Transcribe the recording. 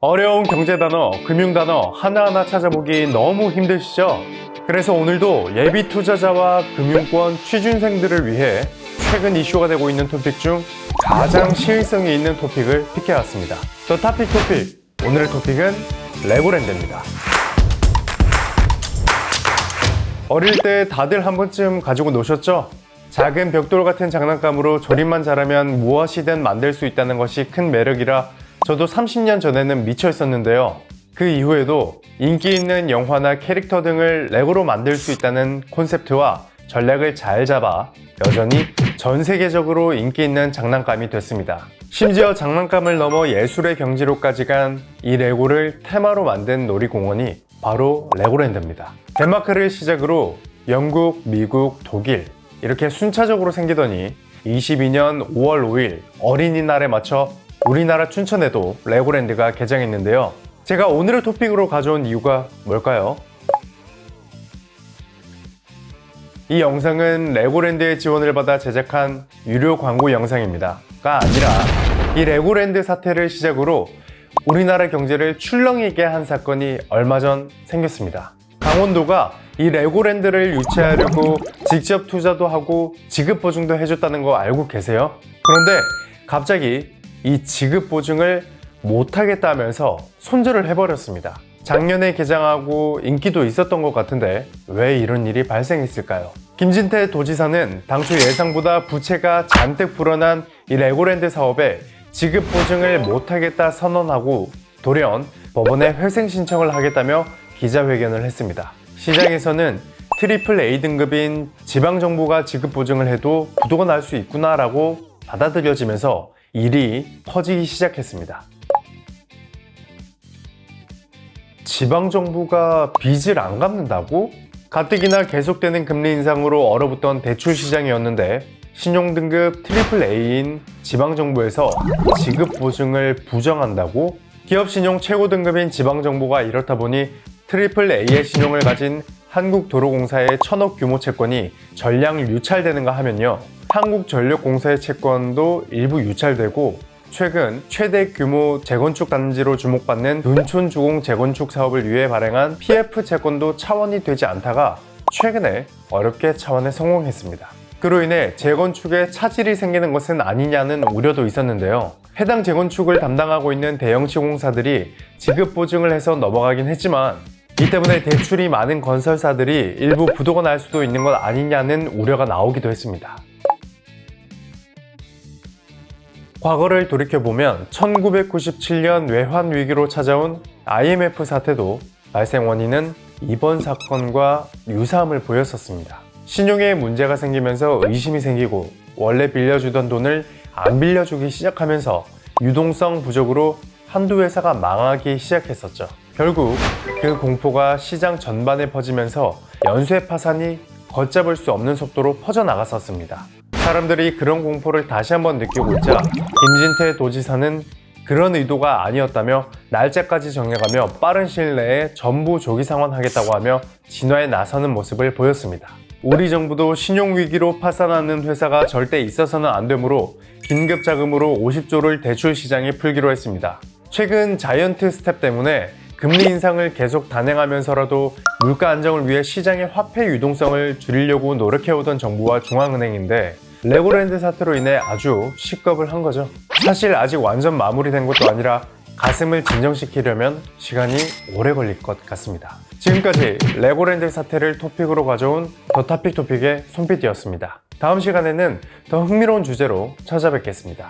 어려운 경제 단어, 금융 단어 하나하나 찾아보기 너무 힘드시죠? 그래서 오늘도 예비 투자자와 금융권 취준생들을 위해 최근 이슈가 되고 있는 토픽 중 가장 시의성이 있는 토픽을 픽해왔습니다. 더 토픽. 오늘의 토픽은 레고랜드입니다. 어릴 때 다들 한 번쯤 가지고 노셨죠? 작은 벽돌 같은 장난감으로 조립만 잘하면 무엇이든 만들 수 있다는 것이 큰 매력이라 저도 30년 전에는 미쳐 있었는데요. 그 이후에도 인기 있는 영화나 캐릭터 등을 레고로 만들 수 있다는 콘셉트와 전략을 잘 잡아 여전히 전 세계적으로 인기 있는 장난감이 됐습니다. 심지어 장난감을 넘어 예술의 경지로까지 간 이 레고를 테마로 만든 놀이공원이 바로 레고랜드입니다. 덴마크를 시작으로 영국, 미국, 독일 이렇게 순차적으로 생기더니 22년 5월 5일 어린이날에 맞춰 우리나라 춘천에도 레고랜드가 개장했는데요. 제가 오늘의 토픽으로 가져온 이유가 뭘까요? 이 영상은 레고랜드의 지원을 받아 제작한 유료 광고 영상입니다. 가 아니라 이 레고랜드 사태를 시작으로 우리나라 경제를 출렁이게 한 사건이 얼마 전 생겼습니다. 강원도가 이 레고랜드를 유치하려고 직접 투자도 하고 지급 보증도 해줬다는 거 알고 계세요? 그런데 갑자기 이 지급 보증을 못하겠다면서 손절을 해버렸습니다. 작년에 개장하고 인기도 있었던 것 같은데 왜 이런 일이 발생했을까요? 김진태 도지사는 당초 예상보다 부채가 잔뜩 불어난 이 레고랜드 사업에 지급 보증을 못하겠다 선언하고 돌연 법원에 회생 신청을 하겠다며 기자회견을 했습니다. 시장에서는 트리플 A 등급인 지방정부가 지급 보증을 해도 부도가 날 수 있구나 라고 받아들여지면서 일이 퍼지기 시작했습니다. 지방정부가 빚을 안 갚는다고? 가뜩이나 계속되는 금리 인상으로 얼어붙던 대출 시장이었는데 신용등급 트리플 A인 지방정부에서 지급 보증을 부정한다고? 기업 신용 최고 등급인 지방정부가 이렇다 보니 트리플 A의 신용을 가진 한국도로공사의 1000억 규모 채권이 전량 유찰되는가 하면요. 한국전력공사의 채권도 일부 유찰되고 최근 최대 규모 재건축 단지로 주목받는 둔촌주공 재건축 사업을 위해 발행한 PF 채권도 차원이 되지 않다가 최근에 어렵게 차원에 성공했습니다. 그로 인해 재건축에 차질이 생기는 것은 아니냐는 우려도 있었는데요. 해당 재건축을 담당하고 있는 대형 시공사들이 지급 보증을 해서 넘어가긴 했지만 이 때문에 대출이 많은 건설사들이 일부 부도가 날 수도 있는 것 아니냐는 우려가 나오기도 했습니다. 과거를 돌이켜보면 1997년 외환 위기로 찾아온 IMF 사태도 발생 원인은 이번 사건과 유사함을 보였었습니다. 신용에 문제가 생기면서 의심이 생기고 원래 빌려주던 돈을 안 빌려주기 시작하면서 유동성 부족으로 한두 회사가 망하기 시작했었죠. 결국 그 공포가 시장 전반에 퍼지면서 연쇄 파산이 걷잡을 수 없는 속도로 퍼져나갔었습니다. 사람들이 그런 공포를 다시 한번 느끼고 있자 김진태 도지사는 그런 의도가 아니었다며 날짜까지 정해가며 빠른 시일 내에 전부 조기 상환하겠다고 하며 진화에 나서는 모습을 보였습니다. 우리 정부도 신용위기로 파산하는 회사가 절대 있어서는 안 되므로 긴급 자금으로 50조를 대출 시장에 풀기로 했습니다. 최근 자이언트 스텝 때문에 금리 인상을 계속 단행하면서라도 물가 안정을 위해 시장의 화폐 유동성을 줄이려고 노력해오던 정부와 중앙은행인데 레고랜드 사태로 인해 아주 식겁을 한 거죠. 사실 아직 완전 마무리된 것도 아니라 가슴을 진정시키려면 시간이 오래 걸릴 것 같습니다. 지금까지 레고랜드 사태를 토픽으로 가져온 더 토픽의 손PD였습니다. 다음 시간에는 더 흥미로운 주제로 찾아뵙겠습니다.